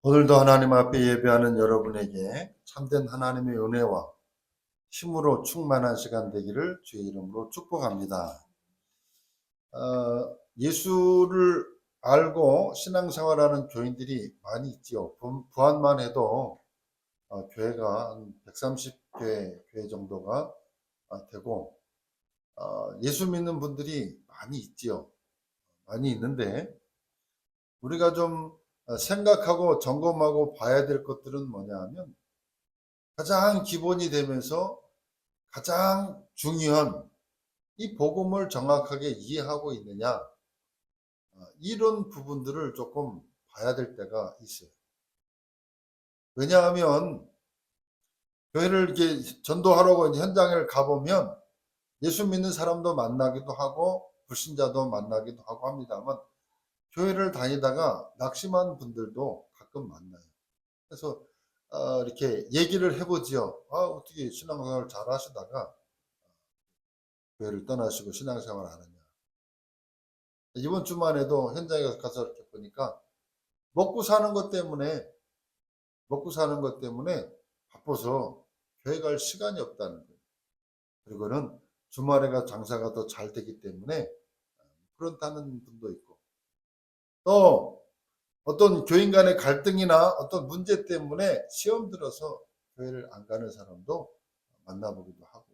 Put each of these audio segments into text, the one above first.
오늘도 하나님 앞에 예배하는 여러분에게 참된 하나님의 은혜와 힘으로 충만한 시간 되기를 주의 이름으로 축복합니다. 예수를 알고 신앙생활하는 교인들이 많이 있지요. 부안만 해도 교회가 한 130교회 정도가 되고 예수 믿는 분들이 많이 있지요. 많이 있는데 우리가 좀 생각하고 점검하고 봐야 될 것들은 뭐냐 하면 가장 기본이 되면서 가장 중요한 이 복음을 정확하게 이해하고 있느냐, 이런 부분들을 조금 봐야 될 때가 있어요. 왜냐하면 교회를 이렇게 전도하려고 이제 현장을 가보면 예수 믿는 사람도 만나기도 하고 불신자도 만나기도 하고 합니다만 교회를 다니다가 낙심한 분들도 가끔 만나요. 그래서 이렇게 얘기를 해보지요. 어떻게 신앙생활을 잘 하시다가 교회를 떠나시고 신앙생활을 하느냐. 이번 주만 해도 현장에 가서 이렇게 보니까 먹고 사는 것 때문에 바빠서 교회 갈 시간이 없다는 거예요. 그리고는 주말에가 장사가 더 잘 되기 때문에 그렇다는 분도 있고, 또 어떤 교인 간의 갈등이나 어떤 문제 때문에 시험 들어서 교회를 안 가는 사람도 만나보기도 하고.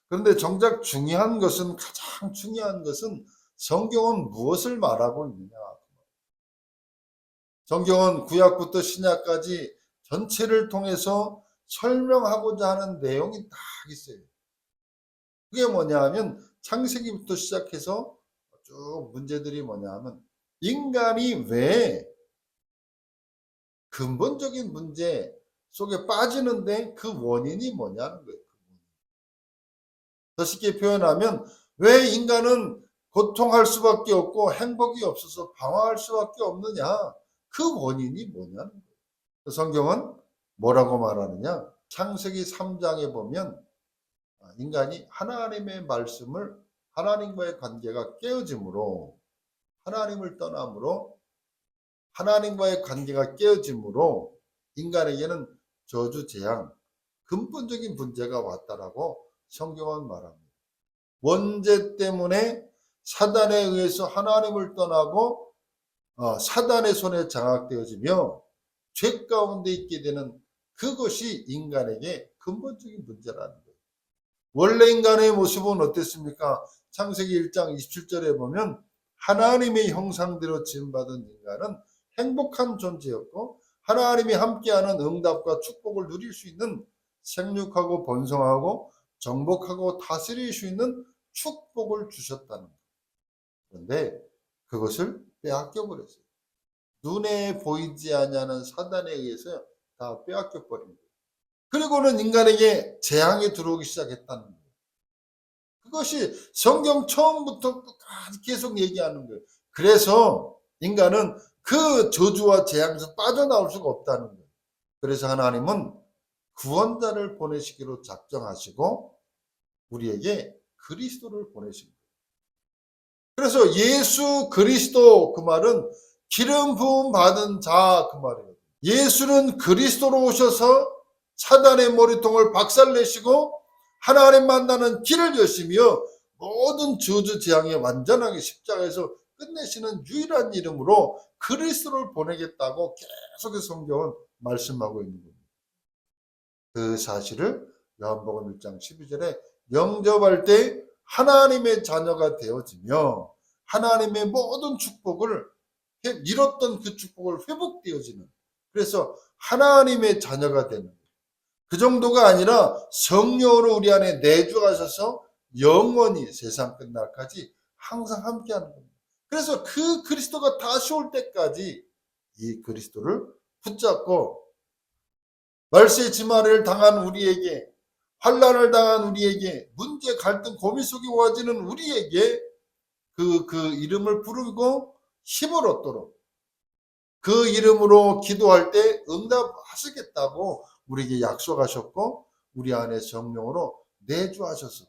그런데 정작 가장 중요한 것은 성경은 무엇을 말하고 있느냐. 성경은 구약부터 신약까지 전체를 통해서 설명하고자 하는 내용이 딱 있어요. 그게 뭐냐 하면 창세기부터 시작해서 쭉 문제들이 뭐냐 하면 인간이 왜 근본적인 문제 속에 빠지는데 그 원인이 뭐냐는 거예요. 더 쉽게 표현하면 왜 인간은 고통할 수밖에 없고 행복이 없어서 방황할 수밖에 없느냐. 그 원인이 뭐냐는 거예요. 성경은 뭐라고 말하느냐? 창세기 3장에 보면 인간이 하나님의 말씀을 하나님과의 관계가 깨어짐으로 하나님을 떠남으로 하나님과의 관계가 깨어짐으로 인간에게는 저주 재앙 근본적인 문제가 왔다라고 성경은 말합니다. 원죄 때문에 사단에 의해서 하나님을 떠나고 사단의 손에 장악되어지며 죄 가운데 있게 되는 그것이 인간에게 근본적인 문제라는 거예요. 원래 인간의 모습은 어땠습니까? 창세기 1장 27절에 보면 하나님의 형상대로 지음받은 인간은 행복한 존재였고 하나님이 함께하는 응답과 축복을 누릴 수 있는 생육하고 번성하고 정복하고 다스릴 수 있는 축복을 주셨다는 거예요. 그런데 그것을 빼앗겨 버렸어요. 눈에 보이지 않냐는 사단에 의해서 다 빼앗겨 버린 거예요. 그리고는 인간에게 재앙이 들어오기 시작했다는 거예요. 그것이 성경 처음부터 끝까지 계속 얘기하는 거예요. 그래서 인간은 그 저주와 재앙에서 빠져나올 수가 없다는 거예요. 그래서 하나님은 구원자를 보내시기로 작정하시고 우리에게 그리스도를 보내신 거예요. 그래서 예수 그리스도 그 말은 기름 부음 받은 자 그 말이에요. 예수는 그리스도로 오셔서 사단의 머리통을 박살내시고 하나님 만나는 길을 여시며 모든 저주 재앙에 완전하게 십자가에서 끝내시는 유일한 이름으로 그리스도를 보내겠다고 계속해서 성경은 말씀하고 있는 겁니다. 그 사실을 요한복음 1장 12절에 영접할 때 하나님의 자녀가 되어지며 하나님의 모든 축복을 잃었던 그 축복을 회복되어지는, 그래서 하나님의 자녀가 되는 그 정도가 아니라 성령으로 우리 안에 내주하셔서 영원히 세상 끝날까지 항상 함께하는 겁니다. 그래서 그 그리스도가 다시 올 때까지 이 그리스도를 붙잡고 말세의 지마를 당한 우리에게, 환난을 당한 우리에게, 문제, 갈등, 고민 속에 와지는 우리에게 그 이름을 부르고 힘을 얻도록 그 이름으로 기도할 때 응답하시겠다고 우리에게 약속하셨고 우리 안에 성령으로 내주하셔서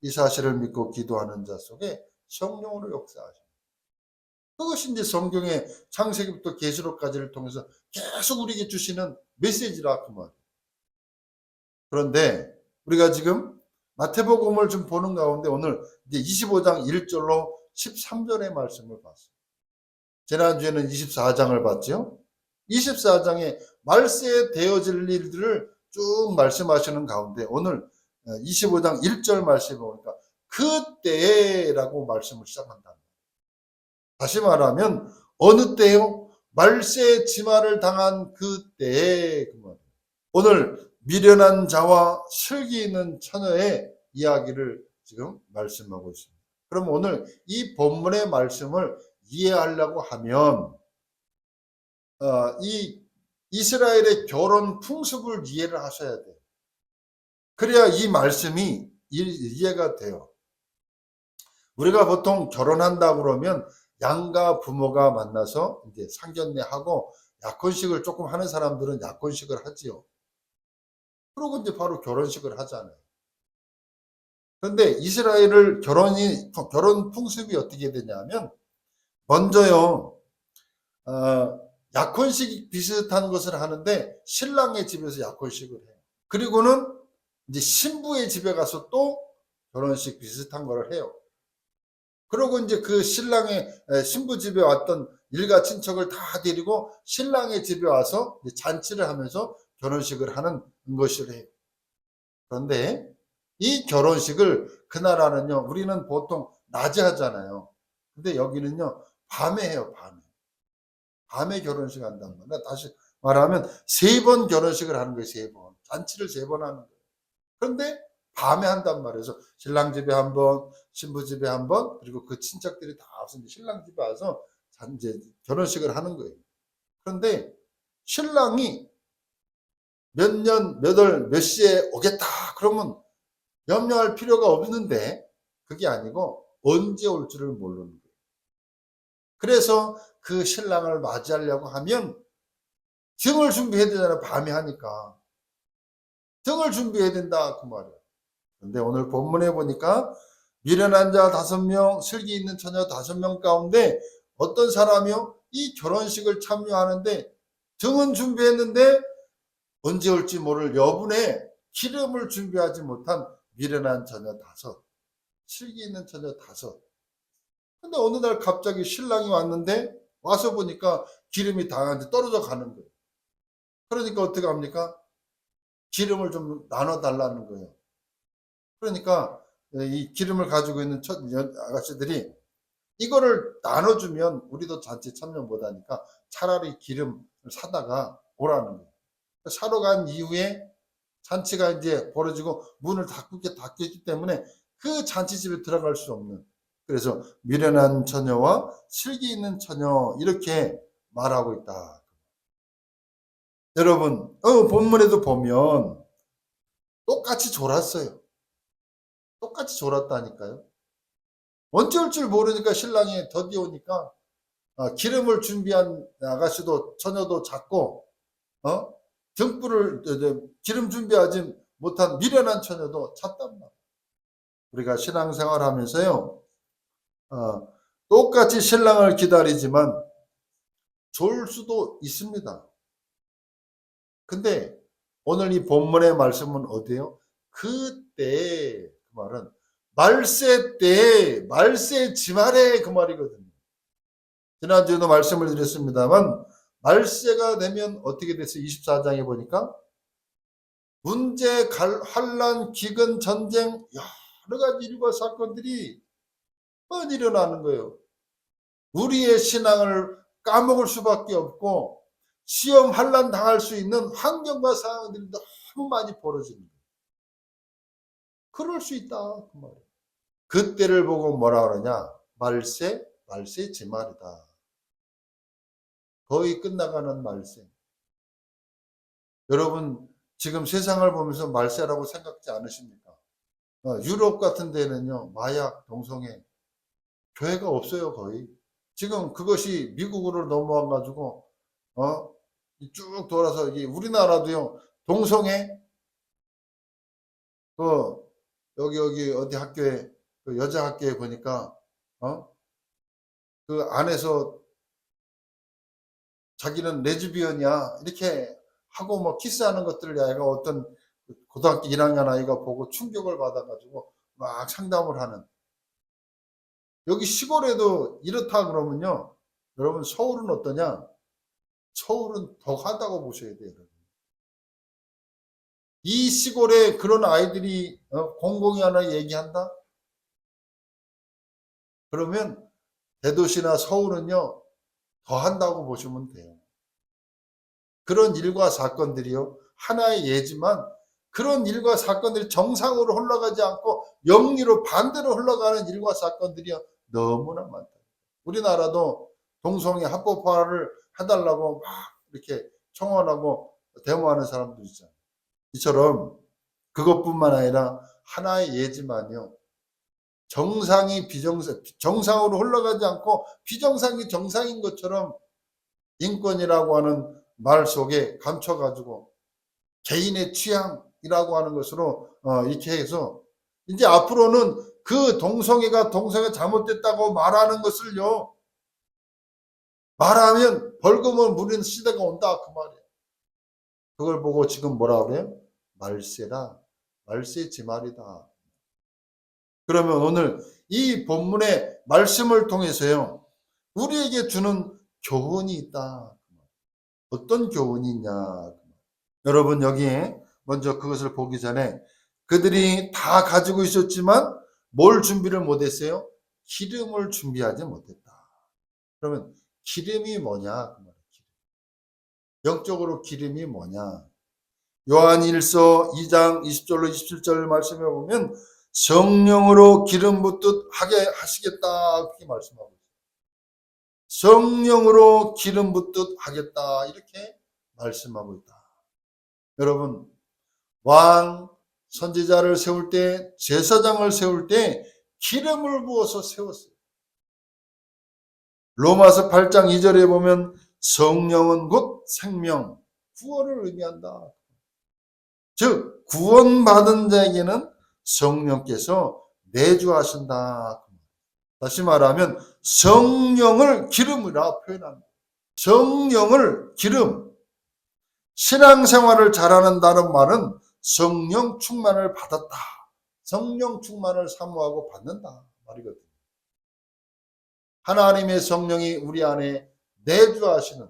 이 사실을 믿고 기도하는 자 속에 성령으로 역사하십니다. 그것이 이제 성경의 창세기부터 계시록까지를 통해서 계속 우리에게 주시는 메시지라 그 말. 그런데 우리가 지금 마태복음을 좀 보는 가운데 오늘 이제 25장 1절로 13절의 말씀을 봤어요. 지난주에는 24장을 봤죠. 24장에 말세에 되어질 일들을 쭉 말씀하시는 가운데 오늘 25장 1절 말씀에 보니까 그때라고 말씀을 시작한다. 다시 말하면 어느 때요? 말세의 지마를 당한 그때에 그 말이에요. 오늘 미련한 자와 슬기 있는 처녀의 이야기를 지금 말씀하고 있습니다. 그럼 오늘 이 본문의 말씀을 이해하려고 하면 이 이스라엘의 결혼 풍습을 이해를 하셔야 돼요. 그래야 이 말씀이 이해가 돼요. 우리가 보통 결혼한다 그러면 양가 부모가 만나서 이제 상견례하고 약혼식을 조금 하는 사람들은 약혼식을 하지요. 그러고 이제 바로 결혼식을 하잖아요. 그런데 이스라엘을 결혼 풍습이 어떻게 되냐면 먼저요, 약혼식 비슷한 것을 하는데 신랑의 집에서 약혼식을 해요. 그리고는 이제 신부의 집에 가서 또 결혼식 비슷한 걸 해요. 그러고 이제 그 신부 집에 왔던 일가 친척을 다 데리고 신랑의 집에 와서 잔치를 하면서 결혼식을 하는 것을 해요. 그런데 이 결혼식을 그 나라는요, 우리는 보통 낮에 하잖아요. 근데 여기는요, 밤에 해요, 밤에. 밤에 결혼식 한단 말이야. 다시 말하면 3번 결혼식을 하는 거예요, 3번. 잔치를 3번 하는 거예요. 그런데 밤에 한단 말이에요. 그래서 신랑 집에 한 번, 신부 집에 한 번, 그리고 그 친척들이 다 와서 신랑 집에 와서 이제 결혼식을 하는 거예요. 그런데 신랑이 몇 년, 몇 월, 몇 시에 오겠다. 그러면 염려할 필요가 없는데 그게 아니고 언제 올 줄을 모르는 거예요. 그래서 그 신랑을 맞이하려고 하면 등을 준비해야 되잖아요. 밤에 하니까. 등을 준비해야 된다. 그 말이에요. 근데 오늘 본문에 보니까 미련한 자 5명, 슬기 있는 처녀 5명 가운데 어떤 사람이요? 이 결혼식을 참여하는데 등은 준비했는데 언제 올지 모를 여분의 기름을 준비하지 못한 미련한 처녀 5, 슬기 있는 처녀 5. 근데 어느 날 갑자기 신랑이 왔는데 와서 보니까 기름이 다 떨어져 가는 거예요. 그러니까 어떻게 합니까? 기름을 좀 나눠달라는 거예요. 그러니까 이 기름을 가지고 있는 아가씨들이 이거를 나눠주면 우리도 잔치 참여 못하니까 차라리 기름을 사다가 오라는 거예요. 사러 간 이후에 잔치가 이제 벌어지고 문을 닫혔기 때문에 그 잔치집에 들어갈 수 없는, 그래서 미련한 처녀와 슬기 있는 처녀 이렇게 말하고 있다. 여러분 본문에도 보면 똑같이 졸았어요. 똑같이 졸았다니까요. 언제 올 줄 모르니까 신랑이 더디 오니까 기름을 준비한 아가씨도 처녀도 작고 등불을 기름 준비하지 못한 미련한 처녀도 찼단 말이에요. 우리가 신앙생활 하면서요 똑같이 신랑을 기다리지만 졸 수도 있습니다. 근데 오늘 이 본문의 말씀은 어디예요? 그때 그 말은 말세 때, 말세 지말에 그 말이거든요. 지난주에도 말씀을 드렸습니다만 말세가 되면 어떻게 됐어요? 24장에 보니까 문제, 환란, 기근, 전쟁 여러 가지 일과 사건들이 일어나는 거예요. 우리의 신앙을 까먹을 수밖에 없고 시험 환란 당할 수 있는 환경과 상황들이 너무 많이 벌어지는 거예요. 그럴 수 있다 그 말이에요. 그때를 보고 뭐라 그러냐? 말세 지말이다. 거의 끝나가는 말세. 여러분 지금 세상을 보면서 말세라고 생각지 않으십니까? 유럽 같은 데는요 마약, 동성애 교회가 없어요 거의. 지금 그것이 미국으로 넘어와 가지고 쭉 돌아서 우리나라도요 동성애 여기 어디 학교에 그 여자 학교에 보니까 그 안에서 자기는 레즈비언이야 이렇게 하고 뭐 키스하는 것들을 아이가 어떤 고등학교 1학년 아이가 보고 충격을 받아가지고 막 상담을 하는, 여기 시골에도 이렇다 그러면요 여러분 서울은 어떠냐? 서울은 더 하다고 보셔야 돼요. 이 시골에 그런 아이들이 공공이 하나 얘기한다? 그러면 대도시나 서울은요 더 한다고 보시면 돼요. 그런 일과 사건들이요 하나의 예지만, 그런 일과 사건들이 정상으로 흘러가지 않고 영리로 반대로 흘러가는 일과 사건들이 너무나 많다. 우리나라도 동성애 합법화를 해달라고 막 이렇게 청원하고 데모하는 사람도 있잖아요. 이처럼 그것뿐만 아니라 하나의 예지만요 정상이 정상으로 흘러가지 않고 비정상이 정상인 것처럼 인권이라고 하는 말 속에 감춰가지고 개인의 취향이라고 하는 것으로 이렇게 해서 이제 앞으로는 그 동성애가 잘못됐다고 말하는 것을요 말하면 벌금을 물리는 시대가 온다 그 말이에요. 그걸 보고 지금 뭐라 그래요? 말세다. 말세 지 말이다. 그러면 오늘 이 본문의 말씀을 통해서요 우리에게 주는 교훈이 있다. 어떤 교훈이 있냐? 여러분 여기에 먼저 그것을 보기 전에 그들이 다 가지고 있었지만 뭘 준비를 못했어요? 기름을 준비하지 못했다. 그러면 기름이 뭐냐? 영적으로 기름이 뭐냐? 요한 1서 2장 20절로 27절 말씀해 보면 성령으로 기름 붓듯 하게 하시겠다 그렇게 말씀하고 있어요. 성령으로 기름 붓듯 하겠다 이렇게 말씀하고 있다. 여러분 왕 선지자를 세울 때 제사장을 세울 때 기름을 부어서 세웠어요. 로마서 8장 2절에 보면 성령은 곧 생명, 구원을 의미한다. 즉 구원받은 자에게는 성령께서 내주하신다. 다시 말하면 성령을 기름이라 표현합니다. 성령을 기름, 신앙생활을 잘하는 다른 말은 성령 충만을 받았다. 성령 충만을 사모하고 받는다 말이거든요. 하나님의 성령이 우리 안에 내주하시는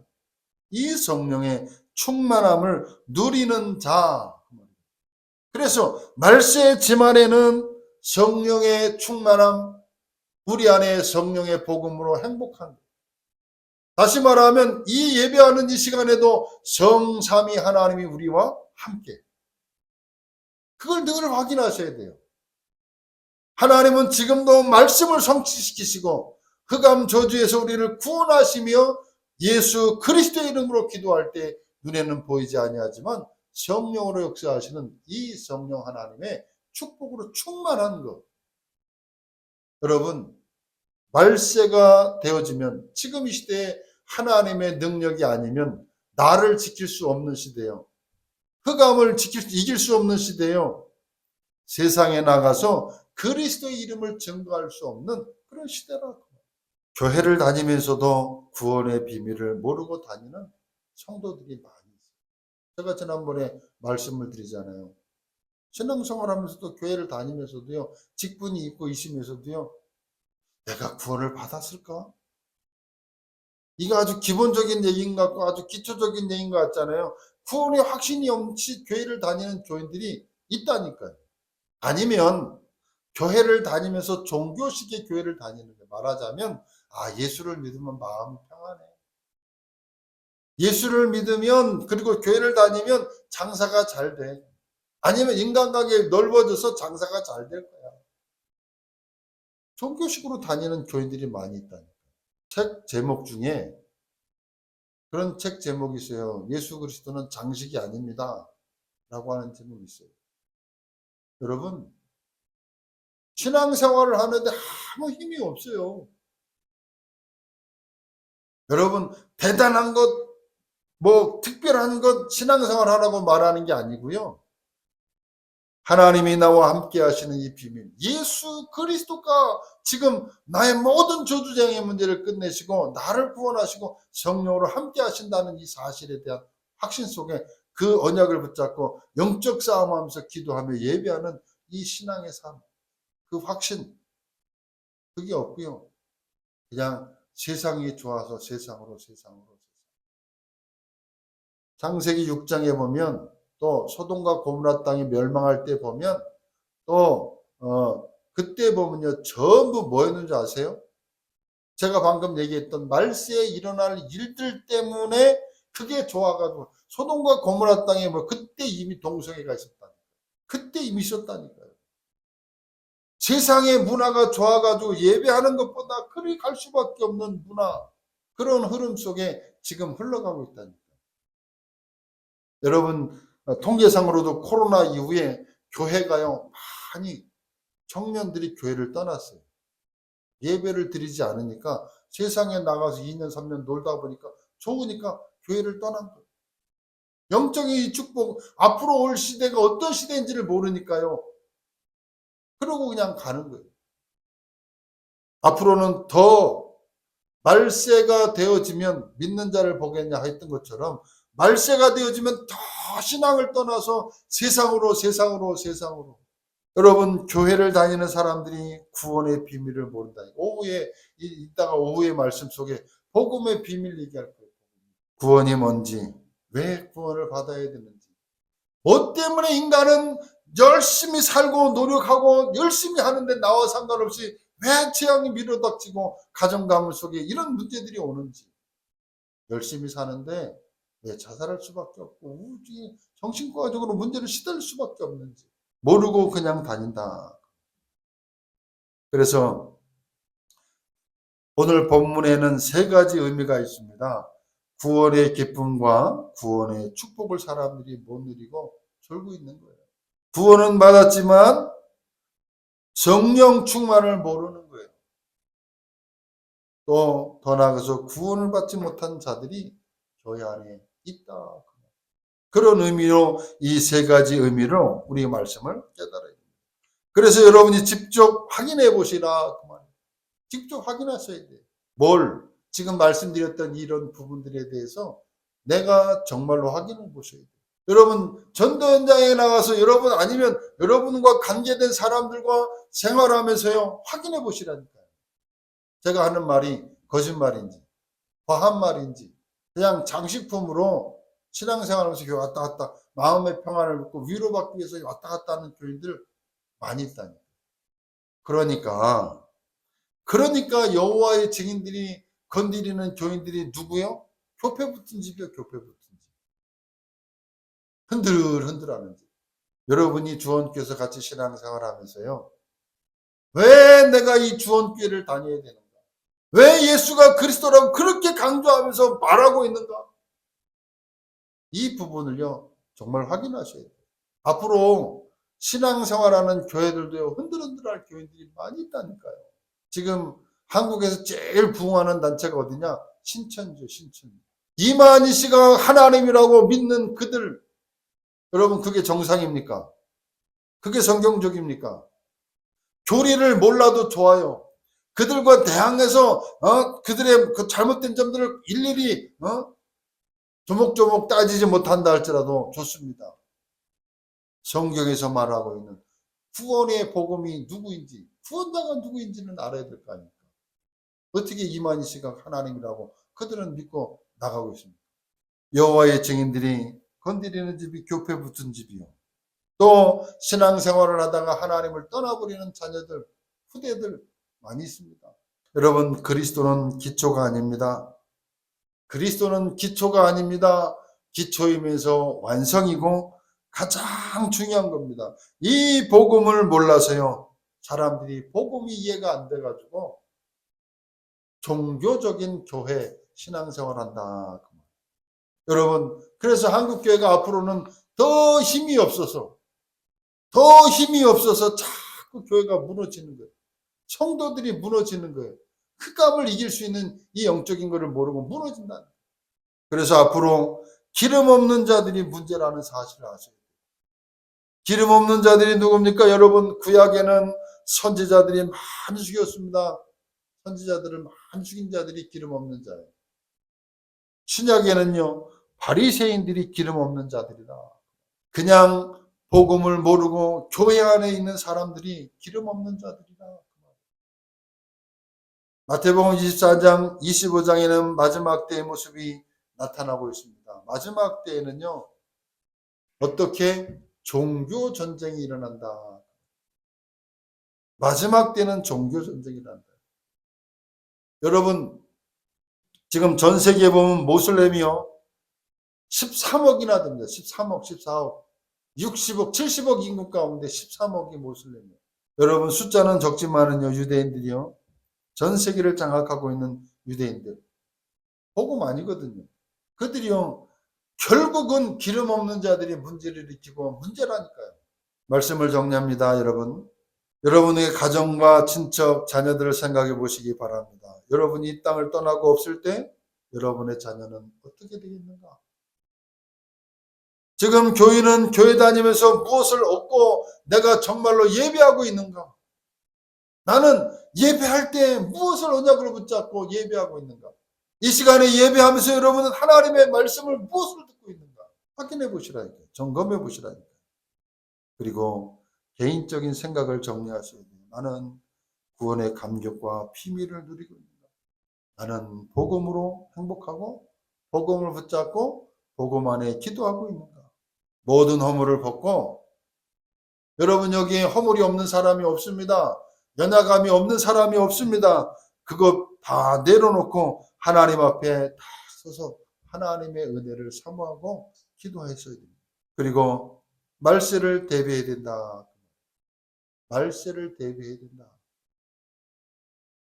이 성령의 충만함을 누리는 자. 그래서 말세 지만에는 성령의 충만함, 우리 안에 성령의 복음으로 행복한, 다시 말하면 이 예배하는 이 시간에도 성삼위 하나님이 우리와 함께, 그걸 늘 확인하셔야 돼요. 하나님은 지금도 말씀을 성취시키시고 흑암 저주에서 우리를 구원하시며 예수 그리스도의 이름으로 기도할 때 눈에는 보이지 아니하지만 성령으로 역사하시는 이 성령 하나님의 축복으로 충만한 것. 여러분 말세가 되어지면 지금 이 시대에 하나님의 능력이 아니면 나를 지킬 수 없는 시대요. 흑암을 이길 수 없는 시대요. 세상에 나가서 그리스도의 이름을 증거할 수 없는 그런 시대라고. 교회를 다니면서도 구원의 비밀을 모르고 다니는 성도들이 많이 있어요. 제가 지난번에 말씀을 드리잖아요. 신앙생활 하면서도 교회를 다니면서도요. 직분이 있고 있으면서도요. 내가 구원을 받았을까? 이거 아주 기본적인 얘기인 것 같고 아주 기초적인 얘기인 것 같잖아요. 구원의 확신이 없이 교회를 다니는 교인들이 있다니까요. 아니면 교회를 다니면서 종교식의 교회를 다니는 거 말하자면 예수를 믿으면 마음이 평안해. 예수를 믿으면 그리고 교회를 다니면 장사가 잘 돼. 아니면 인간관계 넓어져서 장사가 잘 될 거야. 종교식으로 다니는 교인들이 많이 있다니까. 책 제목 중에 그런 책 제목이 있어요. 예수 그리스도는 장식이 아닙니다. 라고 하는 제목이 있어요. 여러분 신앙생활을 하는데 아무 힘이 없어요. 여러분 대단한 것, 뭐 특별한 것 신앙생활 하라고 말하는 게 아니고요. 하나님이 나와 함께 하시는 이 비밀, 예수 그리스도가 지금 나의 모든 저주쟁의 문제를 끝내시고 나를 구원하시고 성령으로 함께 하신다는 이 사실에 대한 확신 속에 그 언약을 붙잡고 영적 싸움하면서 기도하며 예배하는 이 신앙의 삶, 그 확신, 그게 없고요. 그냥 세상이 좋아서 세상으로. 창세기 6장에 보면 또 소돔과 고모라 땅이 멸망할 때 보면 또 그때 보면요 전부 뭐였는지 아세요? 제가 방금 얘기했던 말세에 일어날 일들 때문에 그게 좋아가지고 소돔과 고모라 땅에 뭐 그때 이미 동성애가 있었다. 그때 이미 있었다니까요. 세상의 문화가 좋아가지고 예배하는 것보다 그리 갈 수밖에 없는 문화, 그런 흐름 속에 지금 흘러가고 있다니까요. 여러분 통계상으로도 코로나 이후에 교회가요 많이 청년들이 교회를 떠났어요. 예배를 드리지 않으니까 세상에 나가서 2년 3년 놀다 보니까 좋으니까 교회를 떠난 거예요. 영적인 축복, 앞으로 올 시대가 어떤 시대인지를 모르니까요. 그러고 그냥 가는 거예요. 앞으로는 더 말세가 되어지면 믿는 자를 보겠냐 했던 것처럼 말세가 되어지면 더 신앙을 떠나서 세상으로. 여러분 교회를 다니는 사람들이 구원의 비밀을 모른다. 오후에 이따가 오후의 말씀 속에 복음의 비밀 얘기할 거예요. 구원이 뭔지, 왜 구원을 받아야 되는지, 뭐 때문에 인간은 열심히 살고 노력하고 열심히 하는데 나와 상관없이 왜 재앙이 밀어닥치고 가정 가문 속에 이런 문제들이 오는지, 열심히 사는데 왜 자살할 수밖에 없고 우울증이 정신과적으로 문제를 시달릴 수밖에 없는지 모르고 그냥 다닌다. 그래서 오늘 본문에는 세 가지 의미가 있습니다. 구원의 기쁨과 구원의 축복을 사람들이 못 누리고 졸고 있는 거예요. 구원은 받았지만 성령 충만을 모르는 거예요. 또 더 나아가서 구원을 받지 못한 자들이 교회 안에 있다. 그런 의미로 이 세 가지 의미로 우리 말씀을 깨달아야 됩니다. 그래서 여러분이 직접 확인해 보시라. 그 말이에요. 직접 확인하셔야 돼요. 뭘 지금 말씀드렸던 이런 부분들에 대해서 내가 정말로 확인해 보셔야 돼요. 여러분 전도 현장에 나가서 여러분 아니면 여러분과 관계된 사람들과 생활하면서요 확인해 보시라니까요. 제가 하는 말이 거짓말인지 과한 말인지 그냥 장식품으로 신앙생활하면서 교회 왔다 갔다 마음의 평안을 얻고 위로받기 위해서 왔다 갔다 하는 교인들 많이 있다니까. 그러니까 여호와의 증인들이 건드리는 교인들이 누구요? 교패 붙은 집이요. 교패 붙은 집. 흔들흔들하는 집. 여러분이 주원교에서 같이 신앙생활 하면서요. 왜 내가 이 주원교회를 다녀야 되는가? 왜 예수가 그리스도라고 그렇게 강조하면서 말하고 있는가? 이 부분을요. 정말 확인하셔야 돼요. 앞으로 신앙생활하는 교회들도요. 흔들흔들할 교인들이 많이 있다니까요. 지금 한국에서 제일 부흥하는 단체가 어디냐? 신천지요. 신천지. 이만희 씨가 하나님이라고 믿는 그들, 여러분 그게 정상입니까? 그게 성경적입니까? 교리를 몰라도 좋아요. 그들과 대항해서 그들의 그 잘못된 점들을 일일이 조목조목 따지지 못한다 할지라도 좋습니다. 성경에서 말하고 있는 구원의 복음이 누구인지, 구원자가 누구인지는 알아야 될 거 아닙니까? 어떻게 이만희 씨가 하나님이라고 그들은 믿고 나가고 있습니다. 여호와의 증인들이 건드리는 집이 교패 붙은 집이요. 또 신앙생활을 하다가 하나님을 떠나버리는 자녀들, 후대들 많이 있습니다. 여러분 그리스도는 기초가 아닙니다. 그리스도는 기초가 아닙니다. 기초이면서 완성이고 가장 중요한 겁니다. 이 복음을 몰라서요. 사람들이 복음이 이해가 안 돼가지고 종교적인 교회 신앙생활 한다. 여러분 그래서 한국교회가 앞으로는 더 힘이 없어서 자꾸 교회가 무너지는 거예요. 성도들이 무너지는 거예요. 흑암을 이길 수 있는 이 영적인 것을 모르고 무너진다는 거예요. 그래서 앞으로 기름 없는 자들이 문제라는 사실을 아셔야 돼요. 기름 없는 자들이 누굽니까? 여러분, 구약에는 선지자들이 많이 죽였습니다. 선지자들을 많이 죽인 자들이 기름 없는 자예요. 신약에는요, 바리새인들이 기름 없는 자들이다. 그냥 복음을 모르고 교회 안에 있는 사람들이 기름 없는 자들이다. 마태복음 24장, 25장에는 마지막 때의 모습이 나타나고 있습니다. 마지막 때에는요, 어떻게 종교 전쟁이 일어난다. 마지막 때는 종교 전쟁이 일어난다. 여러분, 지금 전 세계에 보면 모슬렘이요, 13억이나 됩니다. 13억, 14억, 60억, 70억 인구 가운데 13억이 모슬렘이에요. 여러분, 숫자는 적지만은요, 유대인들이요, 전 세계를 장악하고 있는 유대인들, 복음 아니거든요. 그들이요, 결국은 기름 없는 자들이 문제를 일으키고 문제라니까요. 말씀을 정리합니다, 여러분. 여러분의 가정과 친척, 자녀들을 생각해 보시기 바랍니다. 여러분이 이 땅을 떠나고 없을 때 여러분의 자녀는 어떻게 되겠는가? 지금 교인은 교회 다니면서 무엇을 얻고 내가 정말로 예배하고 있는가? 나는 예배할 때 무엇을 언약으로 붙잡고 예배하고 있는가? 이 시간에 예배하면서 여러분은 하나님의 말씀을 무엇을 듣고 있는가? 확인해 보시라니까요. 점검해 보시라니까요. 그리고 개인적인 생각을 정리하셔야 돼요. 나는 구원의 감격과 비밀을 누리고 있는가? 나는 복음으로 행복하고 복음을 붙잡고 복음 안에 기도하고 있는가? 모든 허물을 벗고, 여러분 여기에 허물이 없는 사람이 없습니다. 연약함이 없는 사람이 없습니다. 그거 다 내려놓고 하나님 앞에 다 서서 하나님의 은혜를 사모하고 기도했어야 됩니다. 그리고 말세를 대비해야 된다. 말세를 대비해야 된다.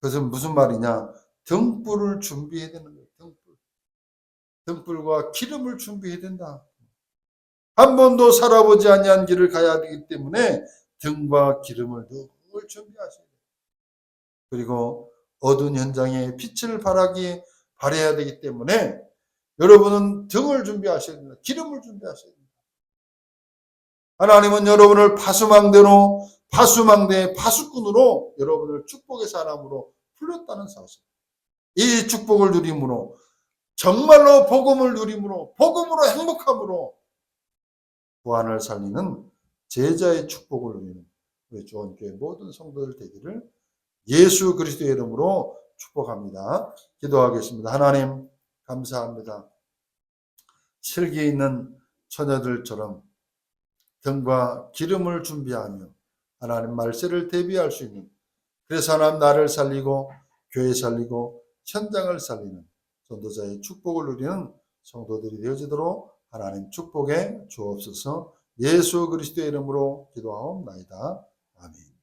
그것은 무슨 말이냐? 등불을 준비해야 되는 거예요. 등불과 기름을 준비해야 된다. 한 번도 살아보지 아니한 길을 가야 되기 때문에 등과 기름을 늘 준비하셔야 돼요. 그리고 어두운 현장에 빛을 발해야 되기 때문에 여러분은 등을 준비하셔야 됩니다. 기름을 준비하셔야 됩니다. 하나님은 여러분을 파수망대의 파수꾼으로 여러분을 축복의 사람으로 불렀다는 사실. 이 축복을 누림으로, 정말로 복음을 누림으로, 복음으로 행복함으로 구원을 살리는 제자의 축복을 누리는 우리 조원교회 모든 성도들 되기를 예수 그리스도의 이름으로 축복합니다. 기도하겠습니다. 하나님 감사합니다. 슬기에 있는 처녀들처럼 등과 기름을 준비하며 하나님 말세를 대비할 수 있는, 그래서 하나님 나를 살리고 교회 살리고 현장을 살리는 전도자의 축복을 누리는 성도들이 되어지도록 하나님 축복에 주옵소서. 예수 그리스도의 이름으로 기도하옵나이다. 아멘.